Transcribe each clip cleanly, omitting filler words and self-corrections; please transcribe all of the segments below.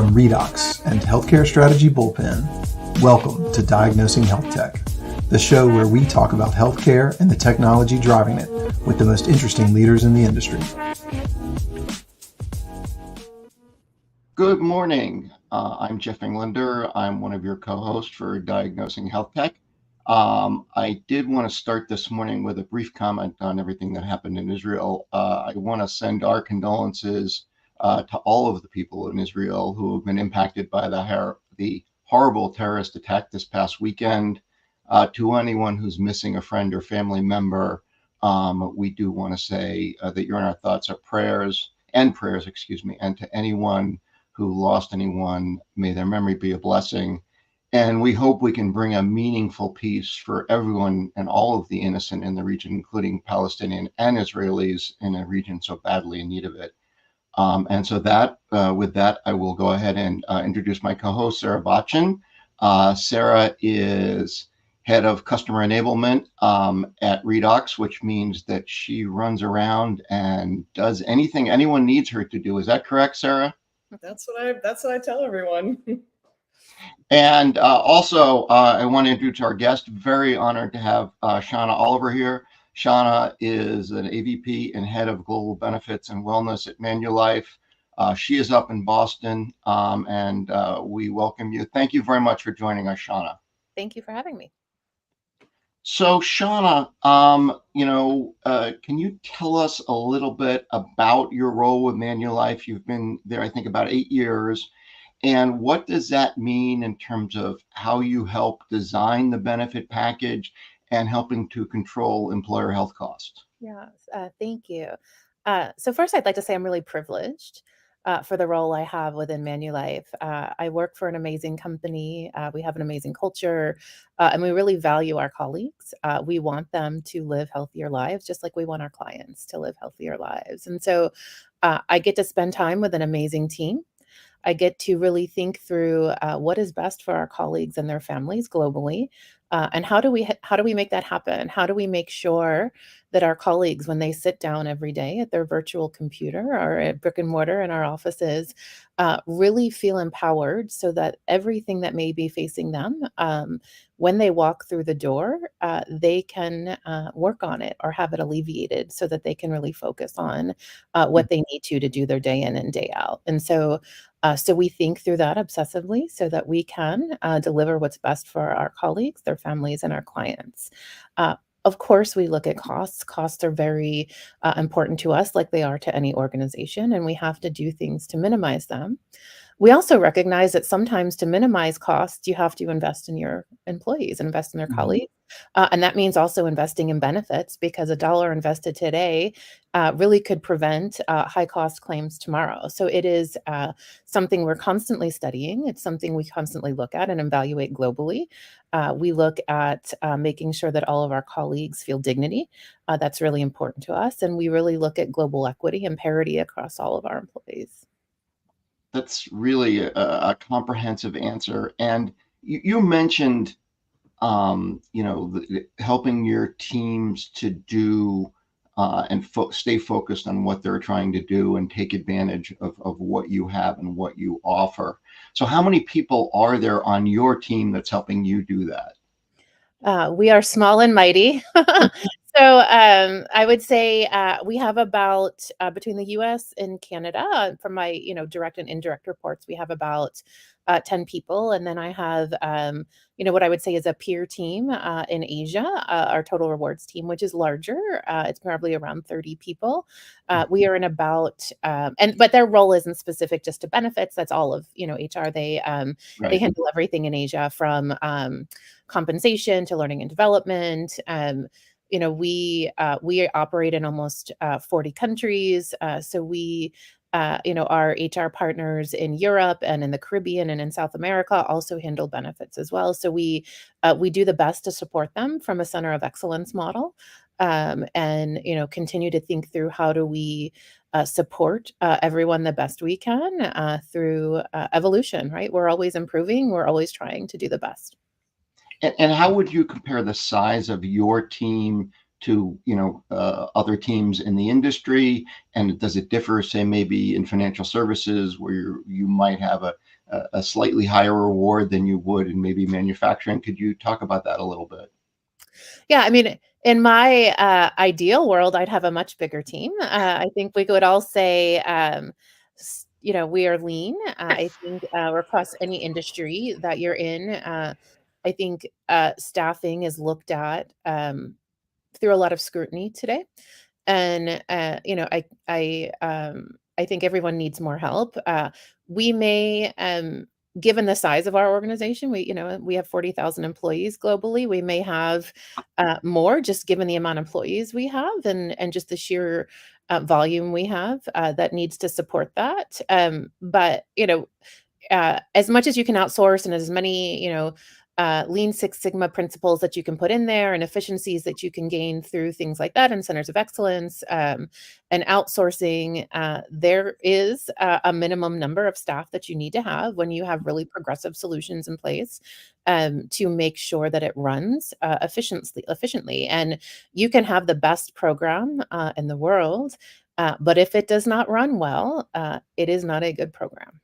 From Redox and Healthcare Strategy Bullpen, welcome to Diagnosing Healthtech, the show where we talk about healthcare and the technology driving it with the most interesting leaders in the industry. Good morning. I'm Jeff Englander. I'm one of your co-hosts for Diagnosing Healthtech. I did want to start this morning with a brief comment on everything that happened in Israel. I want to send our condolences to all of the people in Israel who have been impacted by the horrible terrorist attack this past weekend. To anyone who's missing a friend or family member, we do want to say that you're in our thoughts, our prayers, and to anyone who lost anyone, may their memory be a blessing. And we hope we can bring a meaningful peace for everyone and all of the innocent in the region, including Palestinian and Israelis in a region so badly in need of it. With that, I will go ahead and introduce my co-host, Sarah Botchin. Sarah is head of customer enablement at Redox, which means that she runs around and does anything anyone needs her to do. Is that correct, Sarah? That's what I tell everyone. And also, I want to introduce our guest. Very honored to have Shawna Oliver here. Shawna is an AVP and head of global benefits and wellness at Manulife. She is up in Boston, and we welcome you. Thank you very much for joining us, Shawna. Thank you for having me. So, Shawna, can you tell us a little bit about your role with Manulife? You've been there, I think, about 8 years. And what does that mean in terms of how you help design the benefit package and helping to control employer health costs? Yes, thank you. So first, I'd like to say I'm really privileged for the role I have within Manulife. I work for an amazing company. We have an amazing culture, and we really value our colleagues. We want them to live healthier lives, just like we want our clients to live healthier lives. And so I get to spend time with an amazing team. I get to really think through what is best for our colleagues and their families globally, and how do we make that happen? How do we make sure that our colleagues, when they sit down every day at their virtual computer or at brick and mortar in our offices, really feel empowered so that everything that may be facing them, when they walk through the door, they can work on it or have it alleviated so that they can really focus on what they need to do their day in and day out. And so we think through that obsessively so that we can deliver what's best for our colleagues, their families, and our clients. Of course, we look at costs. Costs are very important to us, like they are to any organization, and we have to do things to minimize them. We also recognize that sometimes to minimize costs, you have to invest in your employees, invest in their colleagues. And that means also investing in benefits, because a dollar invested today really could prevent high cost claims tomorrow. So it is something we're constantly studying. It's something we constantly look at and evaluate globally. We look at making sure that all of our colleagues feel dignity. That's really important to us. And we really look at global equity and parity across all of our employees. That's really a comprehensive answer. And you mentioned, helping your teams to do and stay focused on what they're trying to do and take advantage of what you have and what you offer. So how many people are there on your team that's helping you do that? We are small and mighty. So I would say we have about between the U.S. and Canada, from my direct and indirect reports, we have about 10 people, and then I have what I would say is a peer team in Asia, our total rewards team, which is larger. It's probably around 30 people. We are in about but their role isn't specific just to benefits. That's all of HR. They handle everything in Asia, from compensation to learning and development. We operate in almost 40 countries. So we, our HR partners in Europe and in the Caribbean and in South America also handle benefits as well. So we do the best to support them from a center of excellence model, and continue to think through how do we support everyone the best we can through evolution. Right? We're always improving. We're always trying to do the best. And how would you compare the size of your team to other teams in the industry? And does it differ, say, maybe in financial services, where you might have a a slightly higher reward than you would in maybe manufacturing. Could you talk about that a little bit? Yeah, I mean, in my ideal world, I'd have a much bigger team. I think we could all say, we are lean. I think across any industry that you're in, I think staffing is looked at through a lot of scrutiny today. And I think everyone needs more help. We may given the size of our organization, we have 40,000 employees globally. We may have more just given the amount of employees we have and just the sheer volume we have that needs to support that. But as much as you can outsource and as many, Lean Six Sigma principles that you can put in there and efficiencies that you can gain through things like that and centers of excellence and outsourcing, there is a minimum number of staff that you need to have when you have really progressive solutions in place to make sure that it runs efficiently. And you can have the best program in the world, but if it does not run well, it is not a good program.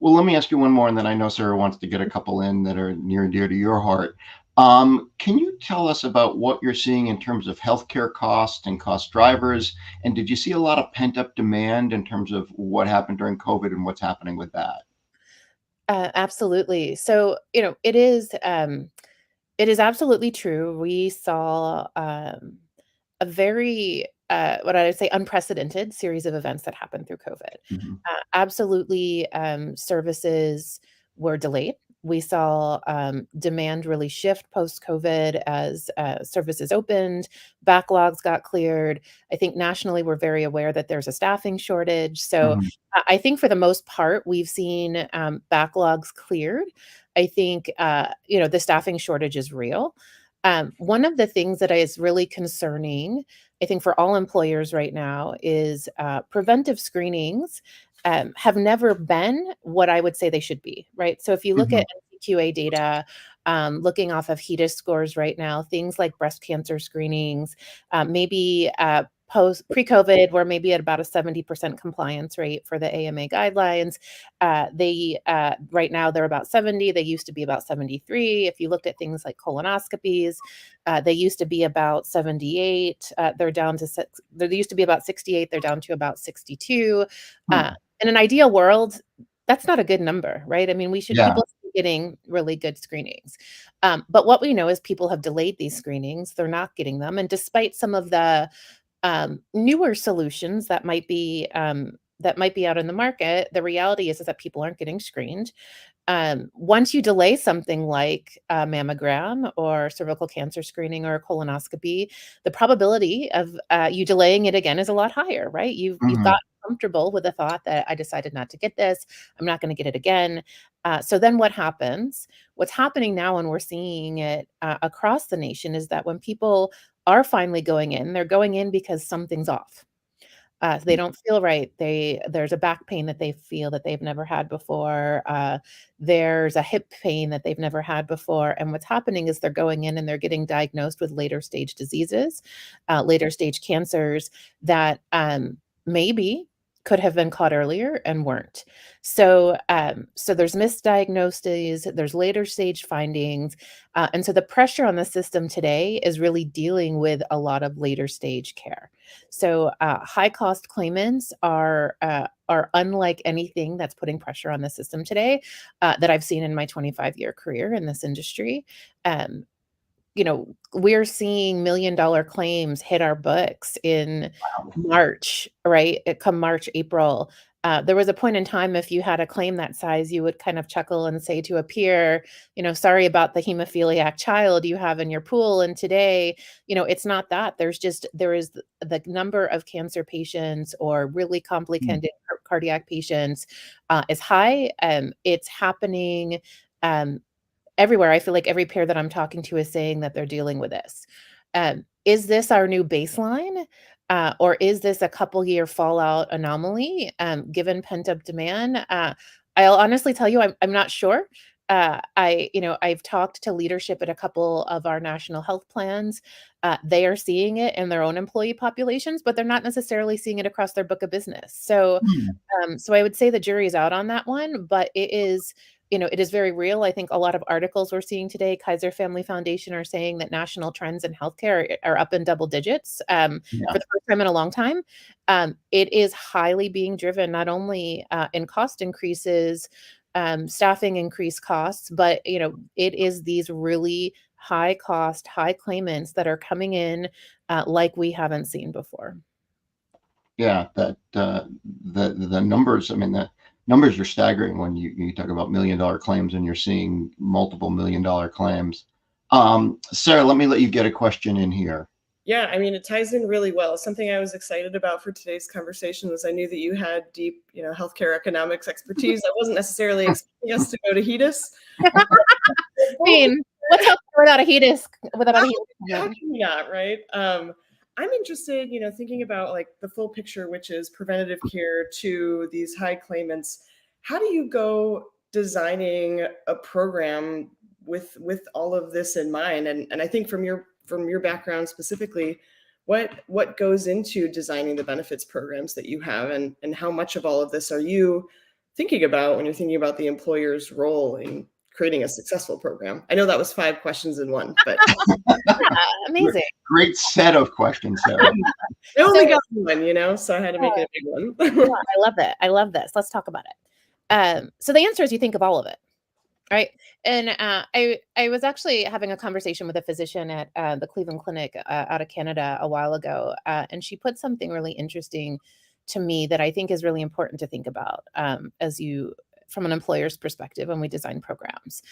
Well, let me ask you one more, and then I know Sarah wants to get a couple in that are near and dear to your heart. Can you tell us about what you're seeing in terms of healthcare costs and cost drivers? And did you see a lot of pent up demand in terms of what happened during COVID and what's happening with that? Absolutely. So, it is absolutely true. We saw a very, what I would say, unprecedented series of events that happened through COVID. Mhm. Absolutely, services were delayed. We saw demand really shift post-COVID as services opened, backlogs got cleared. I think nationally we're very aware that there's a staffing shortage. So Mhm. I think for the most part, we've seen backlogs cleared. I think the staffing shortage is real. One of the things that is really concerning, I think, for all employers right now is preventive screenings have never been what I would say they should be, right? So if you look Mhm. at NCQA data, looking off of HEDIS scores right now, things like breast cancer screenings, maybe post pre-COVID, we're maybe at about a 70% compliance rate for the AMA guidelines. They right now they're about 70. They used to be about 73. If you looked at things like colonoscopies, they used to be about 78. They're down to they used to be about 68. They're down to about 62. Hmm. In an ideal world, that's not a good number, right? I mean, Yeah. people should be getting really good screenings. But what we know is people have delayed these screenings. They're not getting them. And despite some of the newer solutions that might be out in the market, the reality is that people aren't getting screened. Once you delay something like a mammogram or cervical cancer screening or a colonoscopy, the probability of you delaying it again is a lot higher, right? You've got Mhm. comfortable with the thought that I decided not to get this. I'm not going to get it again. So then what happens? What's happening now, and we're seeing it across the nation, is that when people are finally going in, they're going in because something's off. They don't feel right. There's a back pain that they feel that they've never had before. There's a hip pain that they've never had before. And what's happening is they're going in and they're getting diagnosed with later stage diseases, later stage cancers that maybe could have been caught earlier and weren't. So there's misdiagnoses, there's later stage findings, and so the pressure on the system today is really dealing with a lot of later stage care. So high cost claimants are unlike anything that's putting pressure on the system today that I've seen in my 25-year career in this industry. Um, we're seeing $1 million claims hit our books in March, right? Come March, April. There was a point in time if you had a claim that size, you would kind of chuckle and say to a peer, sorry about the hemophiliac child you have in your pool. And today, it's not that. There is the number of cancer patients or really Mm. complicated cardiac patients is high. It's happening. Um, Everywhere. I feel like every pair that I'm talking to is saying that they're dealing with this. Is this our new baseline? Or is this a couple year fallout anomaly given pent up demand? I'll honestly tell you, I'm not sure. I've talked to leadership at a couple of our national health plans. They are seeing it in their own employee populations, but they're not necessarily seeing it across their book of business. So I would say the jury's out on that one, but it is very real. I think a lot of articles we're seeing today, Kaiser Family Foundation are saying that national trends in healthcare are up in double digits Yeah. for the first time in a long time. It is highly being driven not only in cost increases, staffing increased costs, but it is these really high cost, high claimants that are coming in like we haven't seen before. Yeah, that the numbers. I mean, the numbers are staggering when you talk about $1 million claims, and you're seeing multiple $1 million claims. Sarah, let you get a question in here. Yeah, I mean, it ties in really well. Something I was excited about for today's conversation was I knew that you had deep, healthcare economics expertise. I wasn't necessarily expecting us to go to HEDIS. I mean, what's health without a HEDIS? Not right. I'm interested, thinking about like the full picture, which is preventative care to these high claimants. How do you go designing a program with all of this in mind? And I think from your background specifically, what goes into designing the benefits programs that you have, and how much of all of this are you thinking about when you're thinking about the employer's role in creating a successful program? I know that was 5 questions in one, but amazing. Great set of questions, Sarah. I only got one, so I had to make it a big one. I love it. I love this. Let's talk about it. So the answer is you think of all of it. Right. And I was actually having a conversation with a physician at the Cleveland Clinic out of Canada a while ago. And she put something really interesting to me that I think is really important to think about from an employer's perspective when we design programs.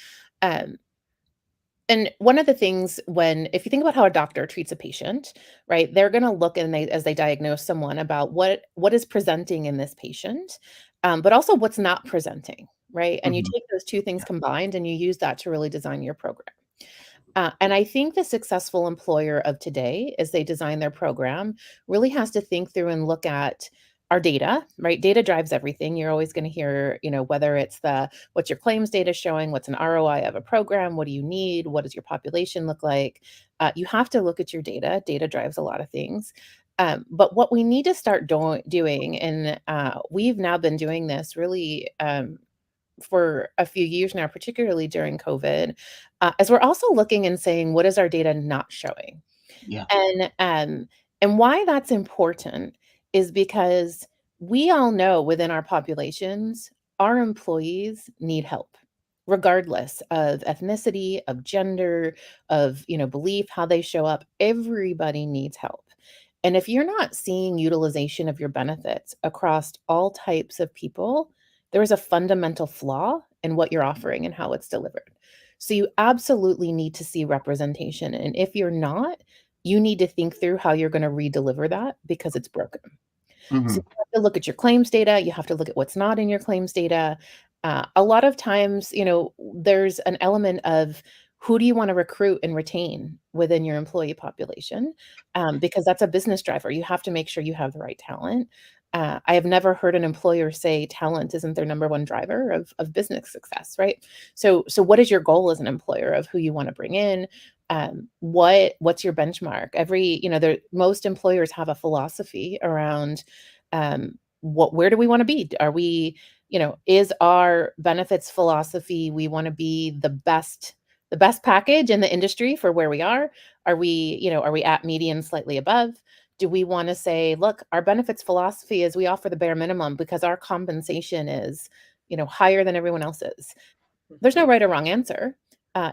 And one of the things if you think about how a doctor treats a patient, right, they're going to look as they diagnose someone about what is presenting in this patient, but also what's not presenting, right? And you take those two things combined and you use that to really design your program. And I think the successful employer of today, as they design their program, really has to think through and look at our data, right? Data drives everything. You're always going to hear, whether it's what's your claims data showing, what's an ROI of a program, what do you need, what does your population look like? You have to look at your data. Data drives a lot of things. But what we need to start doing, and we've now been doing this really for a few years now, particularly during COVID, is we're also looking and saying, what is our data not showing? Yeah. And why that's important is because we all know within our populations, our employees need help, regardless of ethnicity, of gender, of belief, how they show up. Everybody needs help. And if you're not seeing utilization of your benefits across all types of people, there is a fundamental flaw in what you're offering and how it's delivered. So you absolutely need to see representation. And if you're not, you need to think through how you're going to redeliver that because it's broken. So you have to look at your claims data. You have to look at what's not in your claims data. A lot of times, there's an element of who do you want to recruit and retain within your employee population? Because that's a business driver. You have to make sure you have the right talent. I have never heard an employer say talent isn't their number one driver of business success, right? So what is your goal as an employer of who you want to bring in? What's your benchmark? Most employers have a philosophy around where do we want to be? Are we, is our benefits philosophy, we want to be the best package in the industry for where we are? Are we at median, slightly above? Do we want to say, look, our benefits philosophy is we offer the bare minimum because our compensation is, higher than everyone else's? There's no right or wrong answer.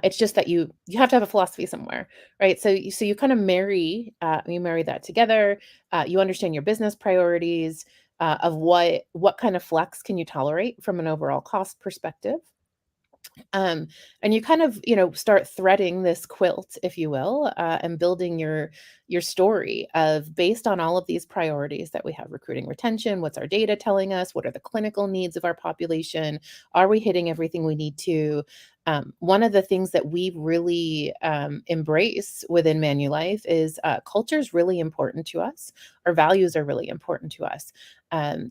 It's just that you have to have a philosophy somewhere, right? So you kind of marry that together. You understand your business priorities of what kind of flex can you tolerate from an overall cost perspective. And you kind of, start threading this quilt, if you will, and building your story of based on all of these priorities that we have: recruiting, retention, what's our data telling us, what are the clinical needs of our population, are we hitting everything we need to, One of the things that we really embrace within Manulife is culture is really important to us. Our values are really important to us.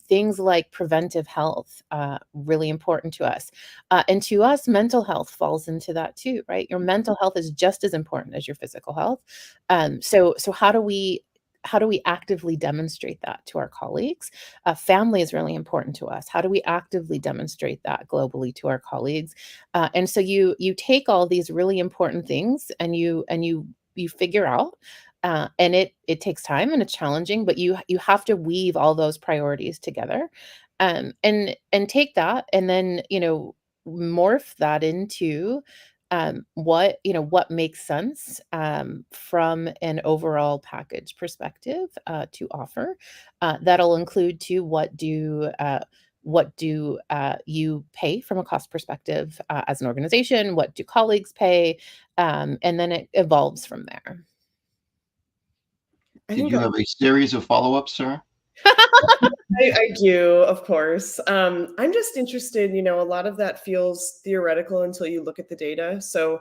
Things like preventive health, really important to us. And to us, mental health falls into that too, right? Your mental health is just as important as your physical health. So how do we actively demonstrate that to our colleagues? Family is really important to us. How do we actively demonstrate that globally to our colleagues? And so you take all these really important things and you figure out, and it takes time and it's challenging, but you have to weave all those priorities together, and take that and then morph that into what makes sense from an overall package perspective to offer. That'll include to what do you pay from a cost perspective as an organization? What do colleagues pay? And then it evolves from there. I Did think you have a series of follow-ups, sir? I do, of course. I'm just interested, a lot of that feels theoretical until you look at the data. So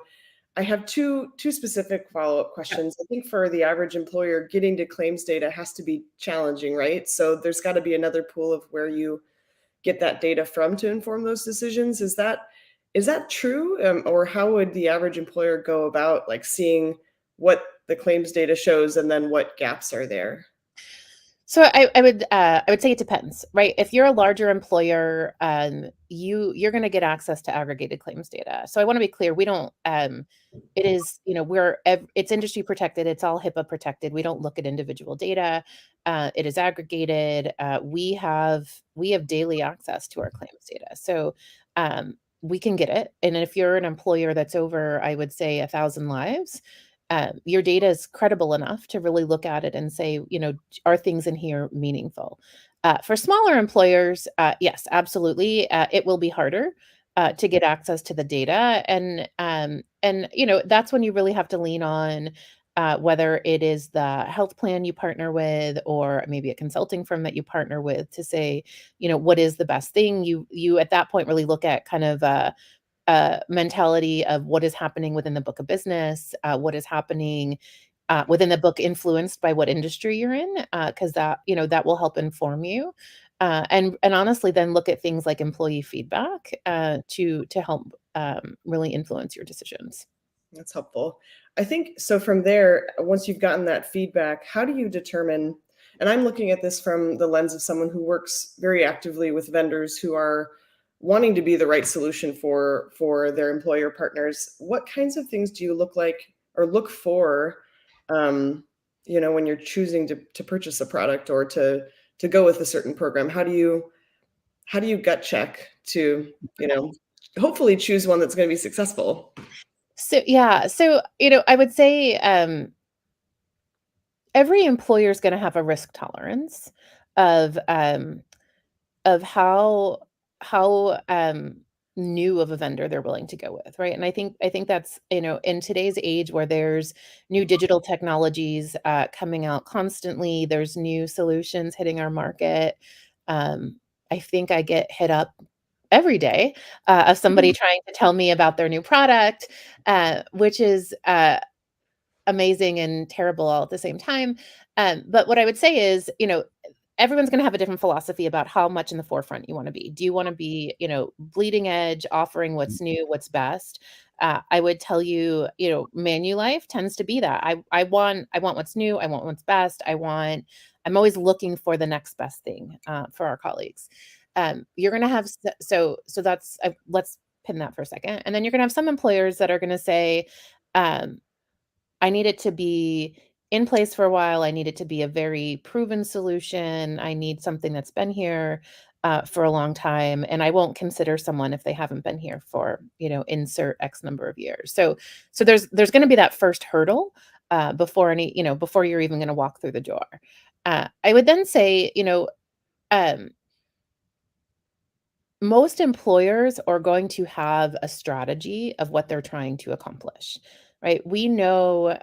I have two specific follow-up Yeah. questions. I think for the average employer, getting to claims data has to be challenging, right? So there's got to be another pool of where you get that data from to inform those decisions. Is that true? Or how would the average employer go about like seeing what the claims data shows and then what gaps are there? So I would say it depends, right? If you're a larger employer, you're going to get access to aggregated claims data. So I want to be clear, we don't. It is it's industry protected. It's all HIPAA protected. We don't look at individual data. It is aggregated. We have daily access to our claims data, so we can get it. And if you're an employer that's over, I would say 1,000 lives. Your data is credible enough to really look at it and say, are things in here meaningful? For smaller employers, yes, absolutely, it will be harder to get access to the data, and that's when you really have to lean on whether it is the health plan you partner with, or maybe a consulting firm that you partner with to say, what is the best thing. You at that point really look at kind of mentality of what is happening within the book of business, what is happening within the book, influenced by what industry you're in, because that will help inform you. And honestly, then look at things like employee feedback to help really influence your decisions. That's helpful. I think so. From there, once you've gotten that feedback, how do you determine? And I'm looking at this from the lens of someone who works very actively with vendors who are wanting to be the right solution for their employer partners. What kinds of things do you look for, when you're choosing to purchase a product or to go with a certain program? How do you gut check to hopefully choose one that's going to be successful? So yeah, so I would say every employer is going to have a risk tolerance of um, of how new of a vendor they're willing to go with, right? And I think that's, in today's age where there's new digital technologies coming out constantly, there's new solutions hitting our market. Um, I think I get hit up every day of somebody trying to tell me about their new product, which is amazing and terrible all at the same time. But what I would say is, everyone's going to have a different philosophy about how much in the forefront you want to be. Do you want to be, bleeding edge, offering what's new, what's best? I would tell you, Manulife tends to be that. I want what's new. I want what's best. I'm always looking for the next best thing for our colleagues. You're going to have so that's let's pin that for a second, and then you're going to have some employers that are going to say, um, I need it to be in place for a while. I need it to be a very proven solution. I need something that's been here for a long time, and I won't consider someone if they haven't been here for insert X number of years. So there's going to be that first hurdle before you're even going to walk through the door. I would then say um, most employers are going to have a strategy of what they're trying to accomplish, right? We know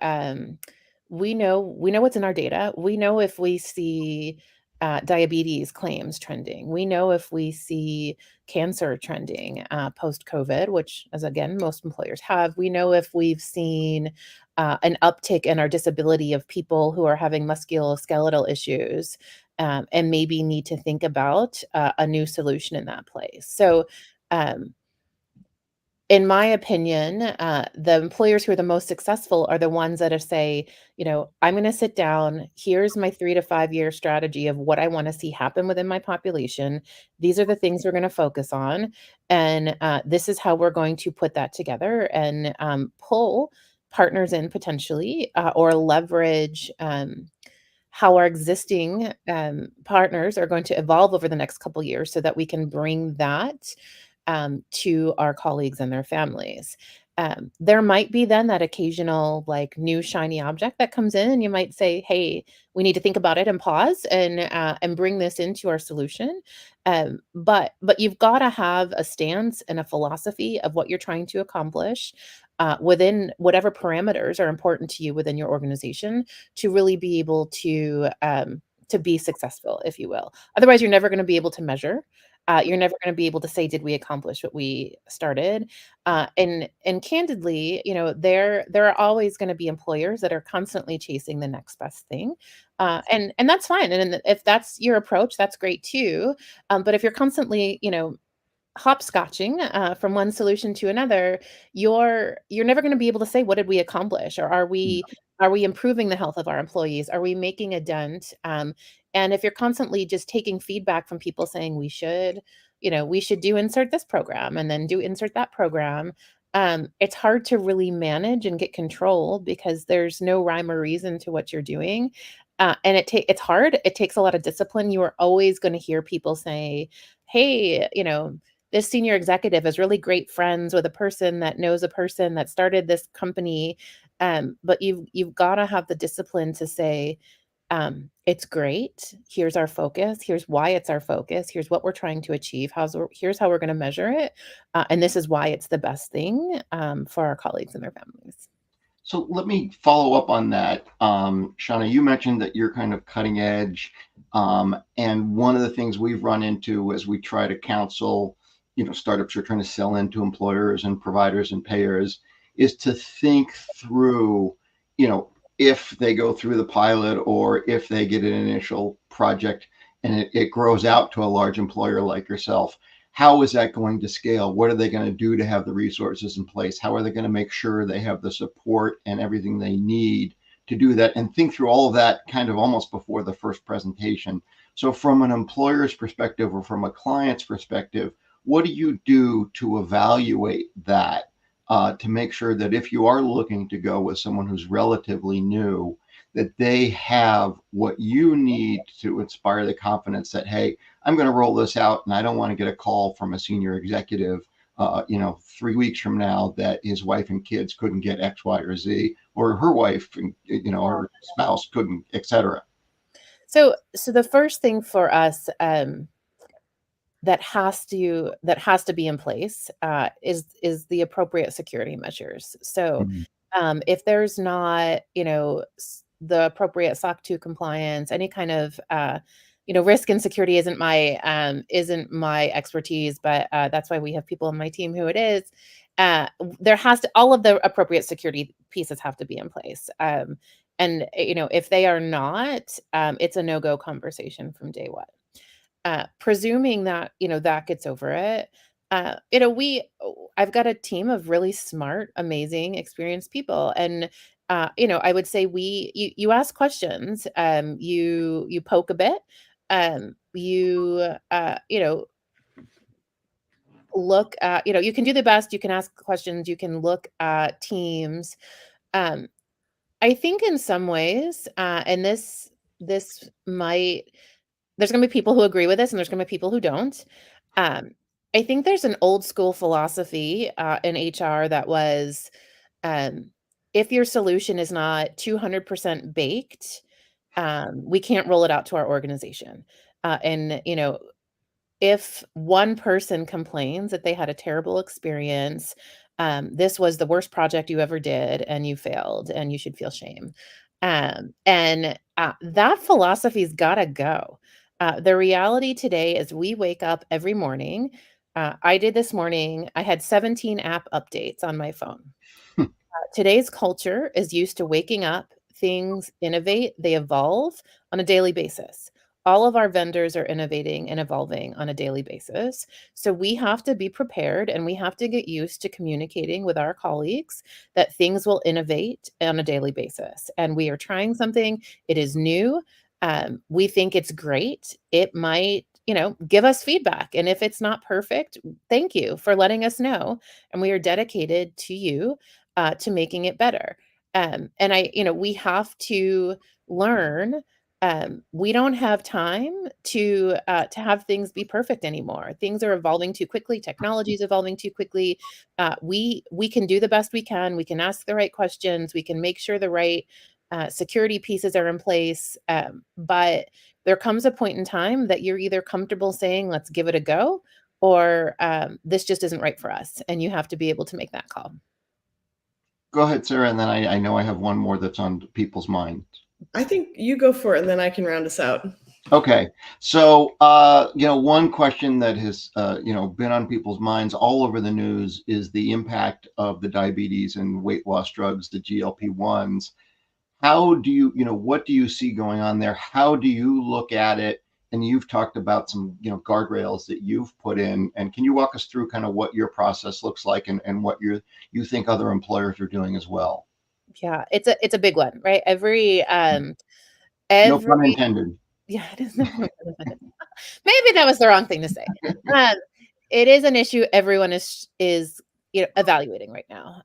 what's in our data. We know if we see diabetes claims trending. We know if we see cancer trending post-COVID, which, as again, most employers have. We know if we've seen an uptick in our disability of people who are having musculoskeletal issues and maybe need to think about a new solution in that place. So, um, in my opinion, the employers who are the most successful are the ones that are say, I'm going to sit down. Here's my 3 to 5 year strategy of what I want to see happen within my population. These are the things we're going to focus on. And this is how we're going to put that together and pull partners in potentially or leverage how our existing partners are going to evolve over the next couple years so that we can bring that to our colleagues and their families. There might be then that occasional like new shiny object that comes in, and you might say, "Hey, we need to think about it and pause and bring this into our solution." But you've got to have a stance and a philosophy of what you're trying to accomplish within whatever parameters are important to you within your organization to really be able to be successful, if you will. Otherwise, you're never going to be able to measure. You're never going to be able to say, "Did we accomplish what we started?" And candidly, there are always going to be employers that are constantly chasing the next best thing, and that's fine. And if that's your approach, that's great too. But if you're constantly, hopscotching from one solution to another, you're never going to be able to say, what did we accomplish, or are we improving the health of our employees, are we making a dent? And if you're constantly just taking feedback from people saying we should do insert this program and then do insert that program, it's hard to really manage and get control because there's no rhyme or reason to what you're doing. And it's hard. It takes a lot of discipline. You are always going to hear people say, "Hey, this senior executive is really great friends with a person that knows a person that started this company." But you've got to have the discipline to say, it's great. Here's our focus. Here's why it's our focus. Here's what we're trying to achieve. Here's how we're going to measure it. And this is why it's the best thing for our colleagues and their families. So let me follow up on that. Shawna, you mentioned that you're kind of cutting edge. And one of the things we've run into as we try to counsel, startups are trying to sell into employers and providers and payers is to think through, if they go through the pilot or if they get an initial project and it grows out to a large employer like yourself, how is that going to scale? What are they going to do to have the resources in place? How are they going to make sure they have the support and everything they need to do that? And think through all of that kind of almost before the first presentation. So from an employer's perspective or from a client's perspective, what do you do to evaluate that to make sure that if you are looking to go with someone who's relatively new, that they have what you need to inspire the confidence that, hey, I'm going to roll this out and I don't want to get a call from a senior executive, 3 weeks from now that his wife and kids couldn't get X, Y, or Z, or her wife, and, or spouse couldn't, et cetera. So the first thing for us that has to be in place is the appropriate security measures. So if there's not, the appropriate SOC 2 compliance, any kind of risk and security isn't my expertise, but that's why we have people on my team who it is. All of the appropriate security pieces have to be in place. And if they are not, it's a no-go conversation from day one. Presuming that that gets over it, I've got a team of really smart, amazing, experienced people, and I would say you ask questions, you poke a bit, you look at, you can do the best, you can ask questions, you can look at teams. Um, I think in some ways, and this might there's gonna be people who agree with this, and there's gonna be people who don't. Um, I think there's an old school philosophy, in HR that was, um, if your solution is not 200% baked, we can't roll it out to our organization. And, if one person complains that they had a terrible experience, this was the worst project you ever did, and you failed, and you should feel shame. And that philosophy's gotta go. The reality today is we wake up every morning. I did this morning, I had 17 app updates on my phone. Today's culture is used to waking up, things innovate, they evolve on a daily basis. All of our vendors are innovating and evolving on a daily basis. So we have to be prepared and we have to get used to communicating with our colleagues that things will innovate on a daily basis. And we are trying something, it is new. We think it's great. It might, give us feedback. And if it's not perfect, thank you for letting us know. And we are dedicated to you to making it better. And we have to learn. We don't have time to have things be perfect anymore. Things are evolving too quickly. Technology is evolving too quickly. We can do the best we can. We can ask the right questions. We can make sure the right security pieces are in place. But there comes a point in time that you're either comfortable saying, "Let's give it a go," or "This just isn't right for us," and you have to be able to make that call. Go ahead, Sarah, and then I know I have one more that's on people's minds. I think you go for it, and then I can round us out. Okay, so one question that has been on people's minds all over the news is the impact of the diabetes and weight loss drugs, the GLP-1s. How do you, what do you see going on there? How do you look at it? And you've talked about some, guardrails that you've put in. And can you walk us through kind of what your process looks like and what you think other employers are doing as well? Yeah, it's a big one, right? Every No pun every intended. yeah, it is. Maybe that was the wrong thing to say. Um, it is an issue everyone is evaluating right now.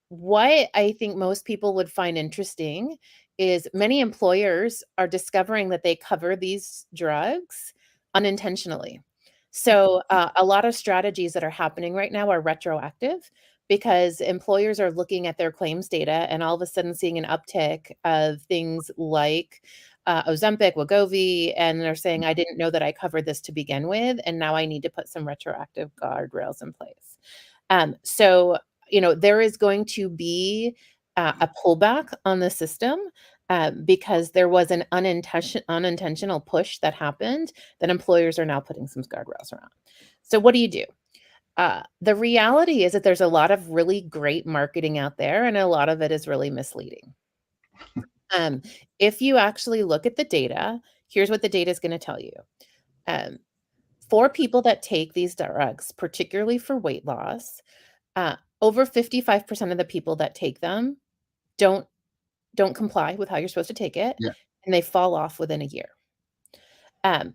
What I think most people would find interesting is many employers are discovering that they cover these drugs unintentionally. So, a lot of strategies that are happening right now are retroactive because employers are looking at their claims data and all of a sudden seeing an uptick of things like Ozempic, Wegovy, and they're saying, "I didn't know that I covered this to begin with, and now I need to put some retroactive guardrails in place." So there is going to be a pullback on the system because there was an unintentional push that happened that employers are now putting some guardrails around. So what do you do? The reality is that there's a lot of really great marketing out there, and a lot of it is really misleading. Um, if you actually look at the data, here's what the data is going to tell you. Um, for people that take these drugs, particularly for weight loss, over 55% of the people that take them don't don't comply with how you're supposed to take it, Yeah. and they fall off within a year.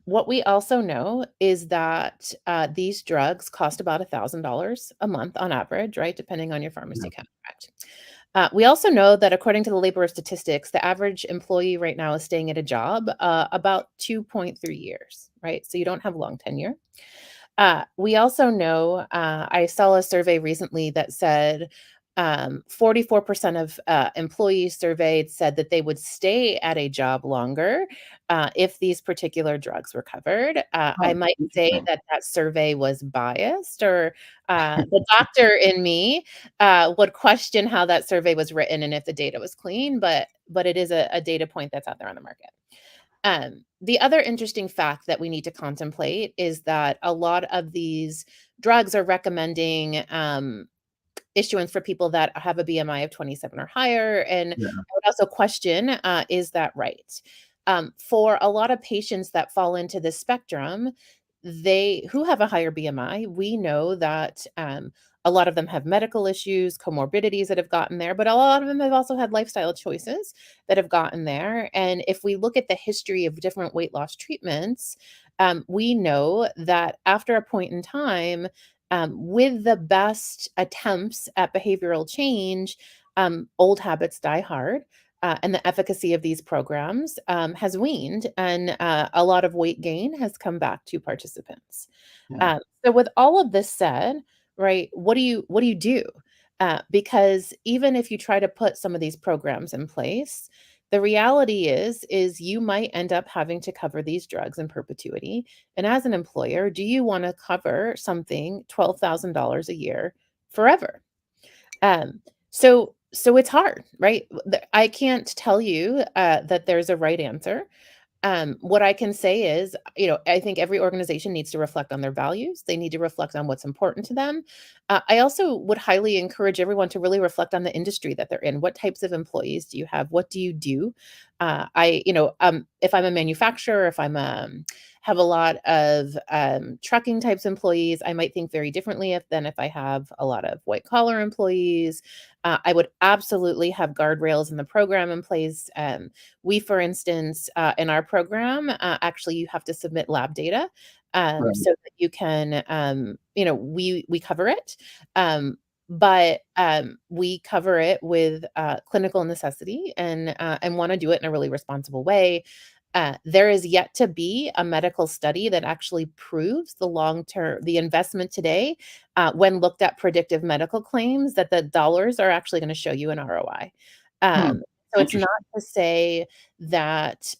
What we also know is that these drugs cost about $1,000 a month on average, right? Depending on your pharmacy Yeah. contract. We also know that according to the labor statistics, the average employee right now is staying at a job about 2.3 years, right? So you don't have long tenure. We also know, I saw a survey recently that said 44% of employees surveyed said that they would stay at a job longer if these particular drugs were covered. I Oh, might say interesting. that that survey was biased, or the doctor in me would question how that survey was written and if the data was clean, but it is a data point that's out there on the market. The other interesting fact that we need to contemplate is that a lot of these drugs are recommending issuance for people that have a BMI of 27 or higher. And I Yeah. would also question, is that right? For a lot of patients that fall into this spectrum, they who have a higher BMI, we know that a lot of them have medical issues, comorbidities that have gotten there, but a lot of them have also had lifestyle choices that have gotten there. And if we look at the history of different weight loss treatments, we know that after a point in time, with the best attempts at behavioral change, old habits die hard. And the efficacy of these programs has waned, and a lot of weight gain has come back to participants. Yeah. So, with all of this said, right, what do you do? Because even if you try to put some of these programs in place, the reality is you might end up having to cover these drugs in perpetuity. And as an employer, do you want to cover something $12,000 a year forever? Um, so it's hard, right? I can't tell you that there's a right answer. What I can say is, I think every organization needs to reflect on their values. They need to reflect on what's important to them. I also would highly encourage everyone to really reflect on the industry that they're in. What types of employees do you have? What do you do? If I'm a manufacturer, if have a lot of trucking types employees, I might think very differently than if I have a lot of white collar employees. I would absolutely have guardrails in the program in place. We, for instance, in our program, actually, you have to submit lab data Right. so that you can, we cover it. But we cover it with clinical necessity and want to do it in a really responsible way. There is yet to be a medical study that actually proves the investment today, when looked at predictive medical claims, that the dollars are actually going to show you an ROI. Hmm. So it's Interesting. not to say that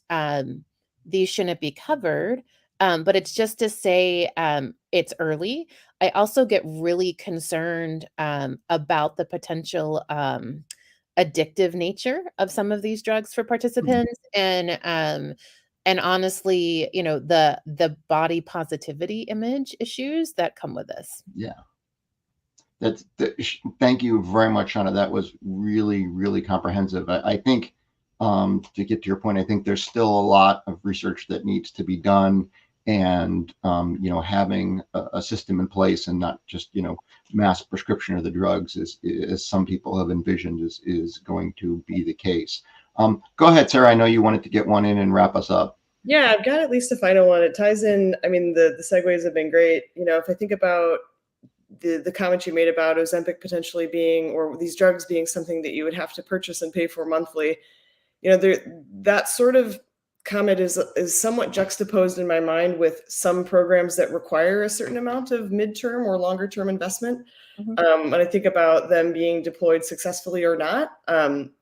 these shouldn't be covered, but it's just to say it's early. I also get really concerned about the potential addictive nature of some of these drugs for Hmm. participants, and honestly, the body positivity image issues that come with this. Yeah. Thank you very much, Shawna. That was really, really comprehensive. I think, to get to your point, I think there's still a lot of research that needs to be done, and having a system in place and not just mass prescription of the drugs as some people have envisioned is going to be the case. Go ahead, Sarah. I know you wanted to get one in and wrap us up. Yeah, I've got at least a final one. It ties in. I mean, the segues have been great. If I think about the comment you made about Ozempic potentially being, or these drugs being something that you would have to purchase and pay for monthly, that sort of comment is somewhat juxtaposed in my mind with some programs that require a certain amount of midterm or longer term investment. Mhm. When I think about them being deployed successfully or not,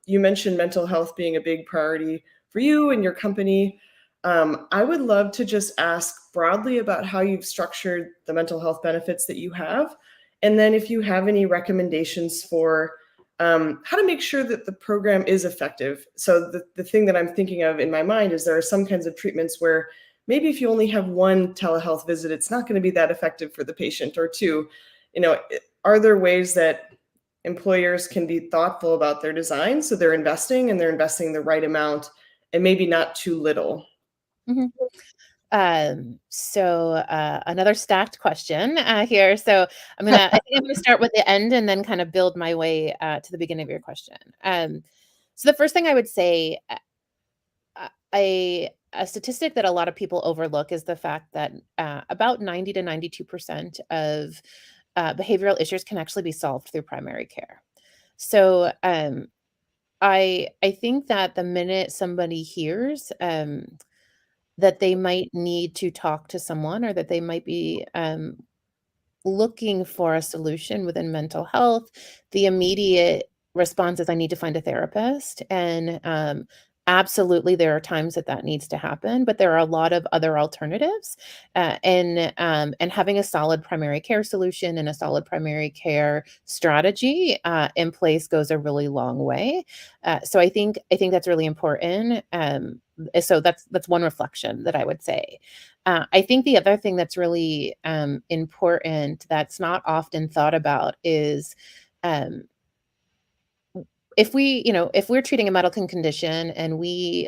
you mentioned mental health being a big priority for you and your company. I would love to just ask broadly about how you've structured the mental health benefits that you have. And then if you have any recommendations for how to make sure that the program is effective. So the thing that I'm thinking of in my mind is there are some kinds of treatments where maybe if you only have one telehealth visit, it's not going to be that effective for the patient, or two. Are there ways that employers can be thoughtful about their design so they're investing the right amount and maybe not too little? Mhm. Another stacked question here. So I think I'm gonna start with the end and then kind of build my way to the beginning of your question. So the first thing I would say, a statistic that a lot of people overlook is the fact that about 90 to 92% of behavioral issues can actually be solved through primary care. So I think that the minute somebody hears that they might need to talk to someone, or that they might be looking for a solution within mental health, the immediate response is, I need to find a therapist. And absolutely, there are times that that needs to happen, but there are a lot of other alternatives. And having a solid primary care solution and a solid primary care strategy in place goes a really long way. So I think that's really important. So that's one reflection that I would say. I think the other thing that's really important that's not often thought about is, um, if we're treating a medical condition and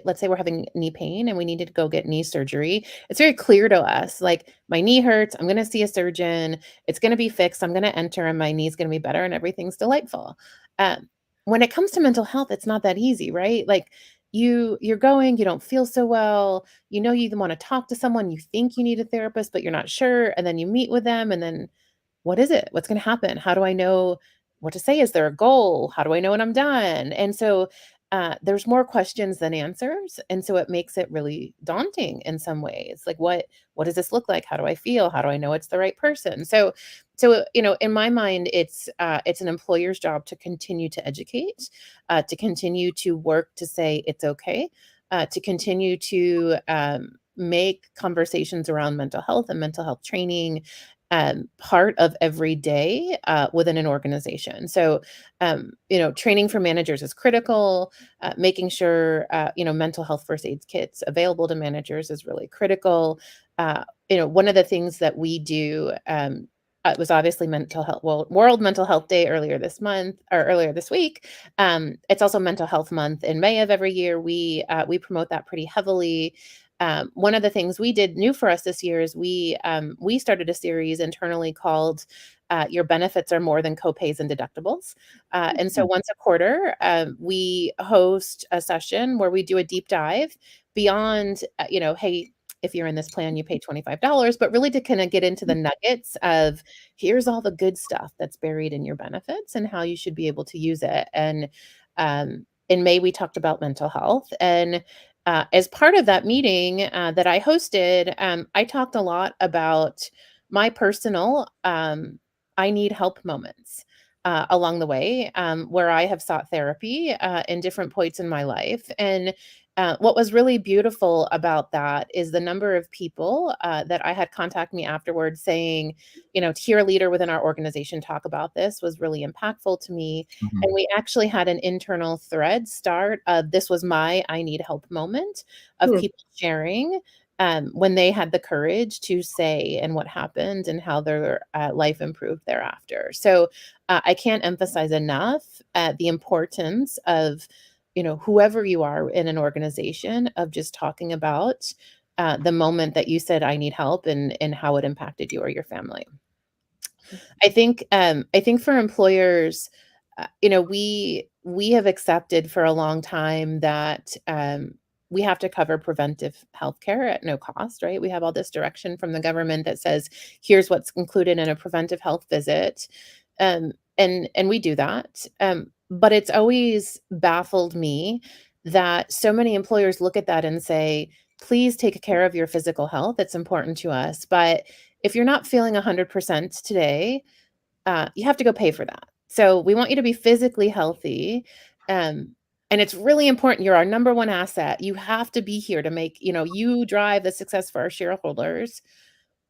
let's say we're having knee pain and we needed to go get knee surgery, it's very clear to us, like, my knee hurts, I'm going to see a surgeon, it's going to be fixed, I'm going to enter, and my knee's going to be better, and everything's delightful. When it comes to mental health, it's not that easy, right? Like, you're going, you don't feel so well, you want to talk to someone, you think you need a therapist, but you're not sure, and then you meet with them, and then what is it? What's going to happen? How do I know what to say? Is there a goal? How do I know when I'm done? And so there's more questions than answers, and so it makes it really daunting in some ways. Like, what does this look like? How do I feel? How do I know it's the right person? So in my mind, it's an employer's job to continue to educate, to continue to work to say it's okay, to continue to make conversations around mental health and mental health training part of every day within an organization. So, training for managers is critical. Making sure, mental health first aid kits available to managers is really critical. One of the things that we do, it was obviously World Mental Health Day earlier this week. It's also Mental Health Month in May of every year. We promote that pretty heavily. One of the things we did new for us this year is we started a series internally called "Your Benefits Are More Than Copays and Deductibles," and so once a quarter we host a session where we do a deep dive beyond, hey, if you're in this plan, you pay $25, but really to kind of get into the nuggets of here's all the good stuff that's buried in your benefits and how you should be able to use it. And in May, we talked about mental health. And as part of that meeting that I hosted, I talked a lot about my personal I need help moments along the way, where I have sought therapy in different points in my life. And what was really beautiful about that is the number of people that I had contact me afterwards saying, to hear a leader within our organization talk about this was really impactful to me. Mhm. And we actually had an internal thread start of this was my I need help moment of people sharing when they had the courage to say and what happened and how their life improved thereafter. So I can't emphasize enough the importance of, whoever you are in an organization, of just talking about the moment that you said, I need help, and how it impacted you or your family. I think for employers, we have accepted for a long time that we have to cover preventive healthcare at no cost, right? We have all this direction from the government that says, here's what's included in a preventive health visit. And we do that. But it's always baffled me that so many employers look at that and say, please take care of your physical health. It's important to us. But if you're not feeling 100% today, you have to go pay for that. So we want you to be physically healthy. And it's really important. You're our number one asset. You have to be here to make, you drive the success for our shareholders.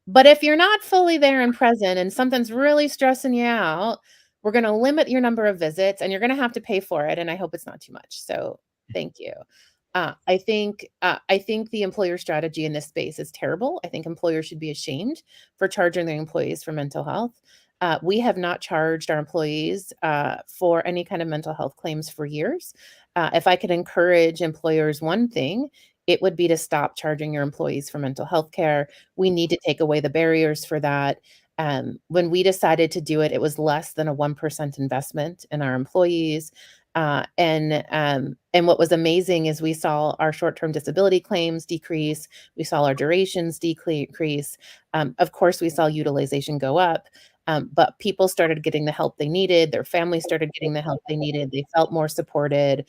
But if you're not fully there and present and something's really stressing you out, we're going to limit your number of visits and you're going to have to pay for it. And I hope it's not too much. So thank you. I think the employer strategy in this space is terrible. I think employers should be ashamed for charging their employees for mental health. We have not charged our employees for any kind of mental health claims for years. If I could encourage employers one thing, it would be to stop charging your employees for mental health care. We need to take away the barriers for that. When we decided to do it, it was less than a 1% investment in our employees. And what was amazing is we saw our short-term disability claims decrease. We saw our durations decrease. Of course, we saw utilization go up. But people started getting the help they needed. Their families started getting the help they needed. They felt more supported.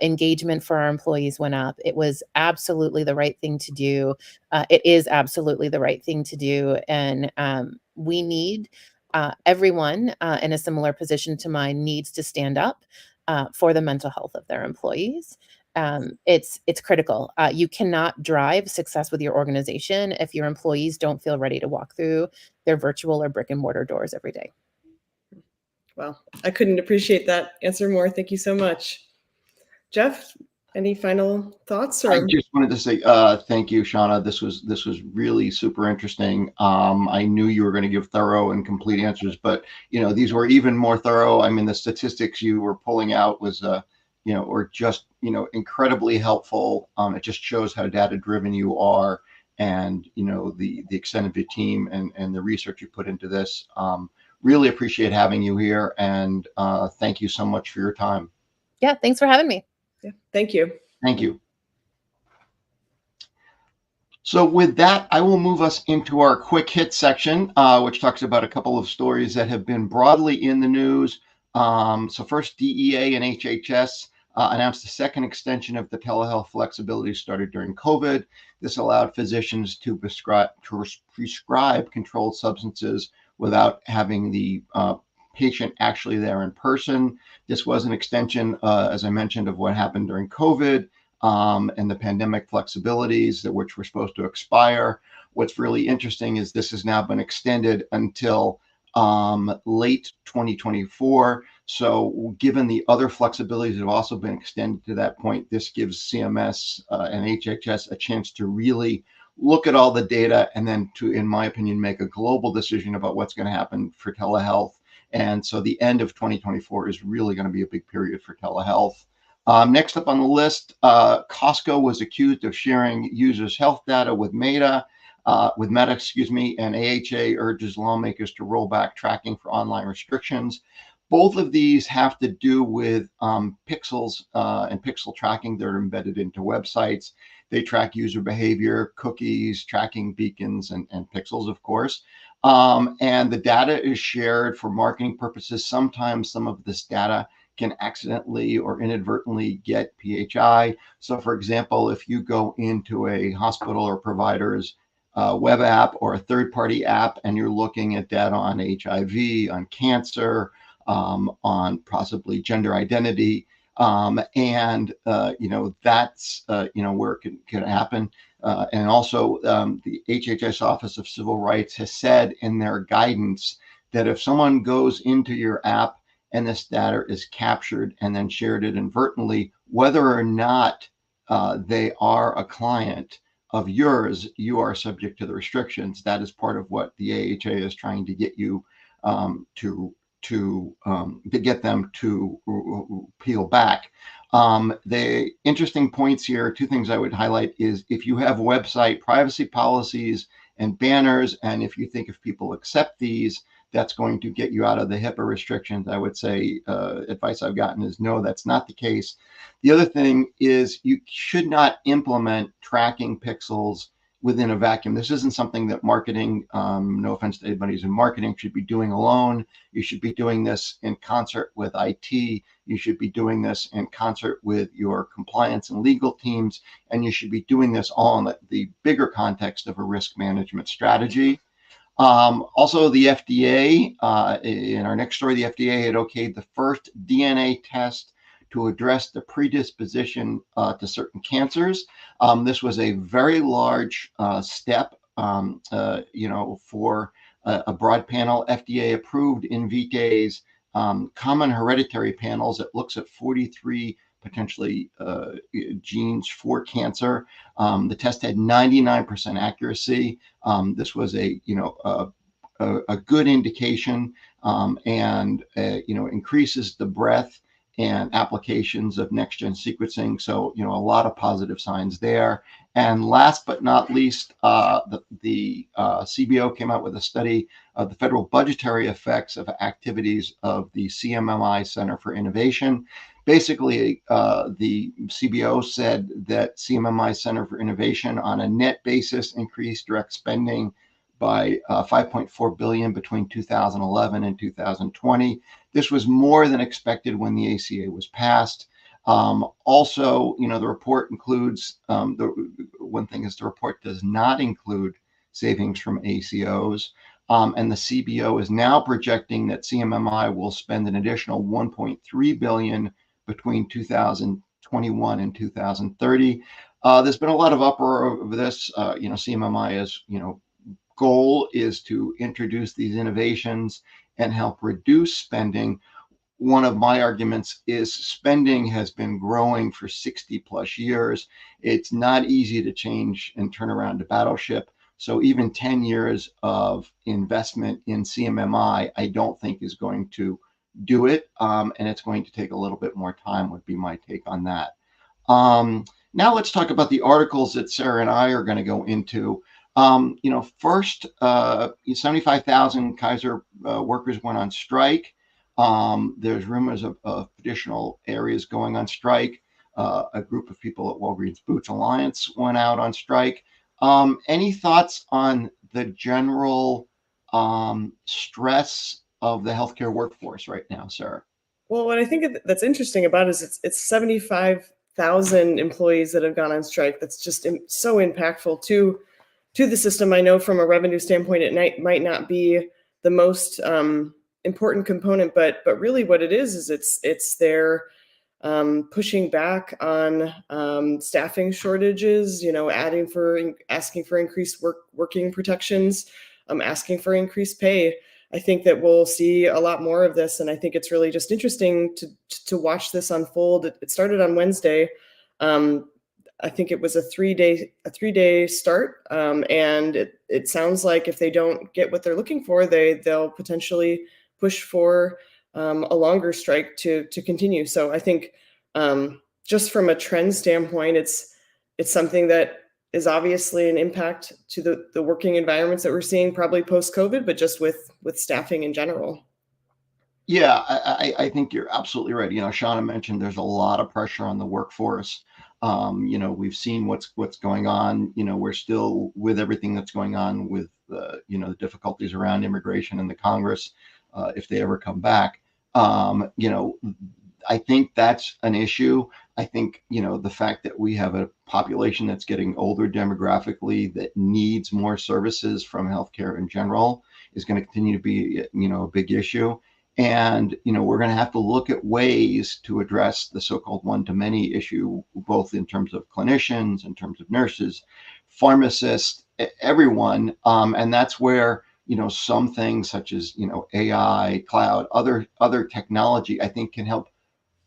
Engagement for our employees went up. It was absolutely the right thing to do. It is absolutely the right thing to do. And we need everyone in a similar position to mine needs to stand up for the mental health of their employees. It's critical. You cannot drive success with your organization if your employees don't feel ready to walk through their virtual or brick and mortar doors every day. Well, I couldn't appreciate that answer more. Thank you so much. Jeff, any final thoughts? I just wanted to say thank you, Shawna. This was really super interesting. I knew you were going to give thorough and complete answers, but these were even more thorough. I mean, the statistics you were pulling out was were just incredibly helpful. It just shows how data driven you are, and the extent of your team and the research you put into this. Really appreciate having you here, and thank you so much for your time. Yeah, thanks for having me. Yeah, thank you. Thank you. So with that, I will move us into our quick hit section, which talks about a couple of stories that have been broadly in the news. So first, DEA and HHS announced a second extension of the telehealth flexibility started during COVID. This allowed physicians to prescribe controlled substances without having the patient actually there in person. This was an extension, as I mentioned, of what happened during COVID. and the pandemic flexibilities that which were supposed to expire. What's really interesting is this has now been extended until late 2024. So given the other flexibilities that have also been extended to that point, this gives CMS and HHS a chance to really look at all the data and then to, in my opinion, make a global decision about what's going to happen for telehealth. And so the end of 2024 is really going to be a big period for telehealth. Next up on the list, Costco was accused of sharing users' health data with Meta, and AHA urges lawmakers to roll back tracking for online restrictions. Both of these have to do with pixels and pixel tracking that are embedded into websites. They track user behavior, cookies, tracking beacons, and pixels, of course. And the data is shared for marketing purposes. Sometimes some of this data can accidentally or inadvertently get PHI. So for example, if you go into a hospital or provider's web app or a third-party app and you're looking at data on HIV, on cancer, on possibly gender identity, and that's where it can happen. And also the HHS Office of Civil Rights has said in their guidance that if someone goes into your app and this data is captured and then shared inadvertently, whether or not they are a client of yours, you are subject to the restrictions. That is part of what the AHA is trying to get you to get them to peel back. The interesting points here, two things I would highlight is if you have website privacy policies and banners, and if you think if people accept these, that's going to get you out of the HIPAA restrictions. I would say advice I've gotten is no, that's not the case. The other thing is you should not implement tracking pixels within a vacuum. This isn't something that marketing, no offense to anybody who's in marketing, should be doing alone. You should be doing this in concert with IT. You should be doing this in concert with your compliance and legal teams. And you should be doing this all in the bigger context of a risk management strategy. Also, the FDA, in our next story, the FDA had okayed the first DNA test to address the predisposition to certain cancers. This was a very large step, for a broad panel. FDA approved Invitae's common hereditary panels that looks at 43 potentially genes for cancer. The test had 99% accuracy. This was a good indication, and increases the breadth and applications of next-gen sequencing. So, a lot of positive signs there. And last but not least, the CBO came out with a study of the federal budgetary effects of activities of the CMMI Center for Innovation. Basically, the CBO said that CMMI Center for Innovation on a net basis increased direct spending by $5.4 billion between 2011 and 2020. This was more than expected when the ACA was passed. Also, the report includes, one thing is the report does not include savings from ACOs. And the CBO is now projecting that CMMI will spend an additional $1.3 billion between 2021 and 2030. There's been a lot of uproar over this. CMMI is, goal is to introduce these innovations and help reduce spending. One of my arguments is spending has been growing for 60 plus years. It's not easy to change and turn around a battleship. So even 10 years of investment in CMMI, I don't think is going to do it. And it's going to take a little bit more time would be my take on that. Now let's talk about the articles that Sarah and I are going to go into. First, 75,000 Kaiser workers went on strike. There's rumors of additional areas going on strike. A group of people at Walgreens Boots Alliance went out on strike. Any thoughts on the general stress of the healthcare workforce right now, Sarah? Well, what I think that's interesting about it is it's 75,000 employees that have gone on strike. That's just so impactful to the system. I know from a revenue standpoint, it might not be the most important component, but really what it is it's their pushing back on staffing shortages, asking for increased working protections, asking for increased pay. I think that we'll see a lot more of this, and I think it's really just interesting to watch this unfold. It started on Wednesday. I think it was a 3-day start, and it sounds like if they don't get what they're looking for, they'll potentially push for a longer strike to continue. So I think just from a trend standpoint, it's something that is obviously an impact to the working environments that we're seeing probably post-COVID, but just with staffing in general. Yeah, I think you're absolutely right. Shawna mentioned there's a lot of pressure on the workforce. We've seen what's going on. We're still with everything that's going on with the difficulties around immigration and the Congress, if they ever come back. I think that's an issue. I think, the fact that we have a population that's getting older demographically that needs more services from healthcare in general is going to continue to be, a big issue. And, we're going to have to look at ways to address the so-called one-to-many issue, both in terms of clinicians, in terms of nurses, pharmacists, everyone. And that's where, some things such as, AI, cloud, other technology, I think can help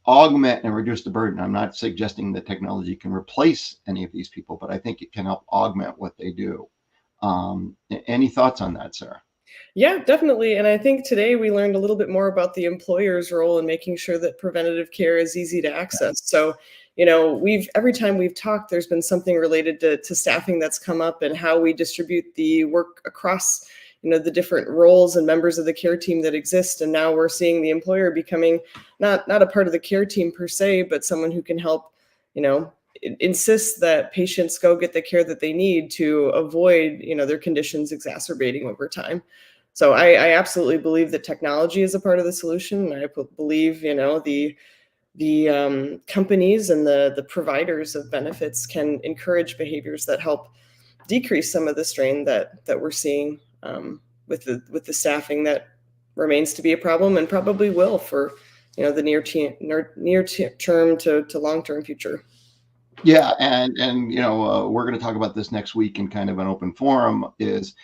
augment and reduce the burden. I'm not suggesting that technology can replace any of these people, but I think it can help augment what they do. Any thoughts on that, Sarah? Yeah, definitely. And I think today we learned a little bit more about the employer's role in making sure that preventative care is easy to access. So, every time we've talked, there's been something related to staffing that's come up and how we distribute the work across, the different roles and members of the care team that exist. And now we're seeing the employer becoming not a part of the care team per se, but someone who can help, insist that patients go get the care that they need to avoid, their conditions exacerbating over time. So I absolutely believe that technology is a part of the solution. And I believe, the companies and the providers of benefits can encourage behaviors that help decrease some of the strain that we're seeing with the staffing that remains to be a problem and probably will for the near term to long-term future. Yeah, and we're going to talk about this next week in kind of an open forum. Is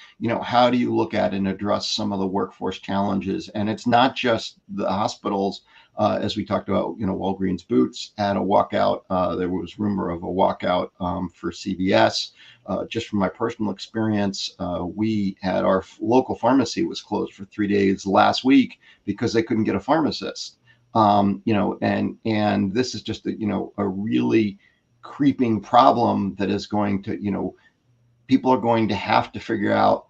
how do you look at and address some of the workforce challenges? And it's not just the hospitals, as we talked about. Walgreens Boots had a walkout. There was rumor of a walkout for CVS. Just from my personal experience, we had our local pharmacy was closed for 3 days last week because they couldn't get a pharmacist. And this is just a really creeping problem that is going to, people are going to have to figure out,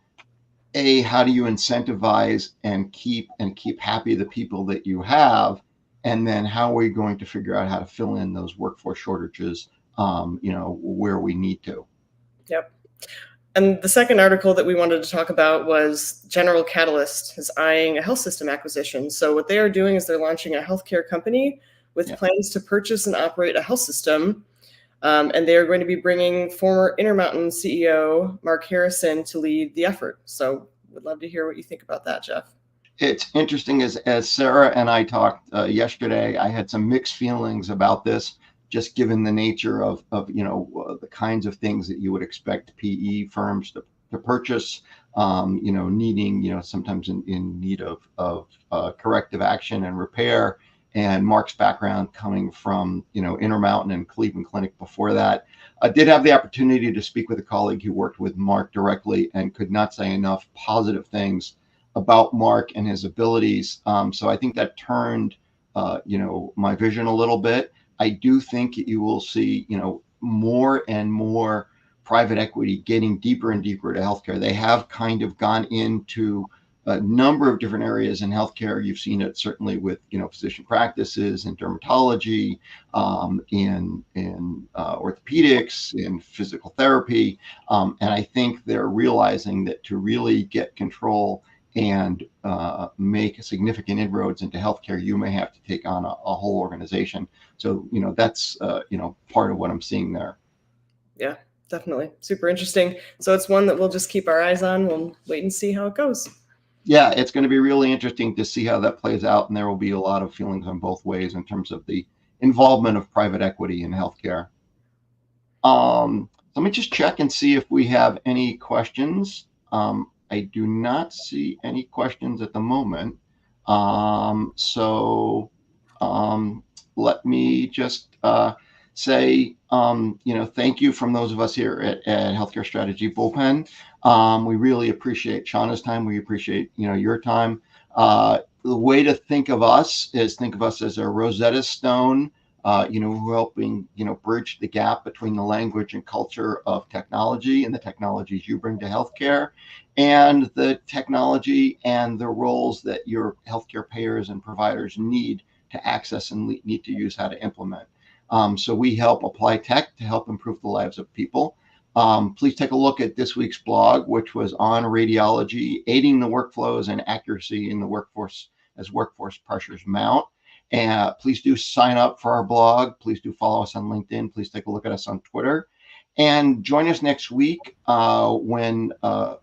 how do you incentivize and keep happy the people that you have? And then how are we going to figure out how to fill in those workforce shortages, where we need to? Yep. And the second article that we wanted to talk about was General Catalyst is eyeing a health system acquisition. So what they are doing is they're launching a healthcare company with plans to purchase and operate a health system. And they are going to be bringing former Intermountain CEO Mark Harrison to lead the effort. So would love to hear what you think about that, Jeff. It's interesting, as Sarah and I talked yesterday, I had some mixed feelings about this, just given the nature of the kinds of things that you would expect PE firms to purchase, needing, sometimes in need of corrective action and repair. And Mark's background coming from, Intermountain and Cleveland Clinic before that. I did have the opportunity to speak with a colleague who worked with Mark directly and could not say enough positive things about Mark and his abilities. So I think that turned, my vision a little bit. I do think you will see, more and more private equity getting deeper and deeper to healthcare. They have kind of gone into a number of different areas in healthcare. You've seen it certainly with, physician practices in dermatology, in orthopedics, in physical therapy. And I think they're realizing that to really get control and make significant inroads into healthcare, you may have to take on a whole organization. So, that's, part of what I'm seeing there. Yeah, definitely. Super interesting. So it's one that we'll just keep our eyes on. We'll wait and see how it goes. Yeah, it's going to be really interesting to see how that plays out. And there will be a lot of feelings on both ways in terms of the involvement of private equity in healthcare. Let me just check and see if we have any questions. I do not see any questions at the moment. Let me just say, thank you from those of us here at Healthcare Strategy Bullpen. We really appreciate Shawna's time. We appreciate, your time. The way to think of us is think of us as a Rosetta Stone, we're helping, bridge the gap between the language and culture of technology and the technologies you bring to healthcare and the technology and the roles that your healthcare payers and providers need to access and need to use how to implement. So we help apply tech to help improve the lives of people. Please take a look at this week's blog, which was on radiology, aiding the workflows and accuracy in the workforce as workforce pressures mount. And please do sign up for our blog. Please do follow us on LinkedIn. Please take a look at us on Twitter. And join us next week when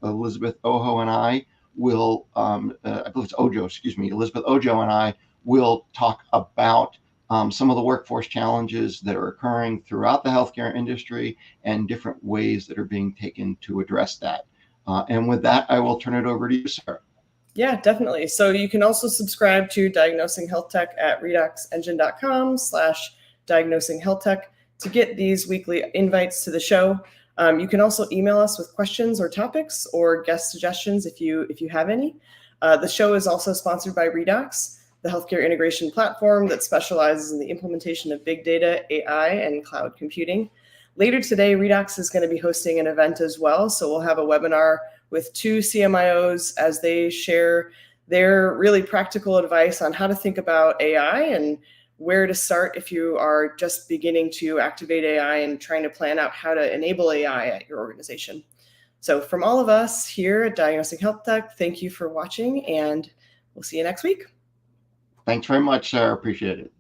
Elizabeth Ojo and I will, I believe it's Ojo, Elizabeth Ojo and I will talk about some of the workforce challenges that are occurring throughout the healthcare industry and different ways that are being taken to address that. And with that, I will turn it over to you, Sarah. Yeah, definitely. So you can also subscribe to Diagnosing Healthtech at redoxengine.com/Diagnosing Healthtech to get these weekly invites to the show. You can also email us with questions or topics or guest suggestions if you have any. The show is also sponsored by Redox, the healthcare integration platform that specializes in the implementation of big data, AI, and cloud computing. Later today, Redox is going to be hosting an event as well. So we'll have a webinar with 2 CMIOs as they share their really practical advice on how to think about AI and where to start if you are just beginning to activate AI and trying to plan out how to enable AI at your organization. So from all of us here at Diagnosing Healthtech, thank you for watching, and we'll see you next week. Thanks very much, Sarah. Appreciate it.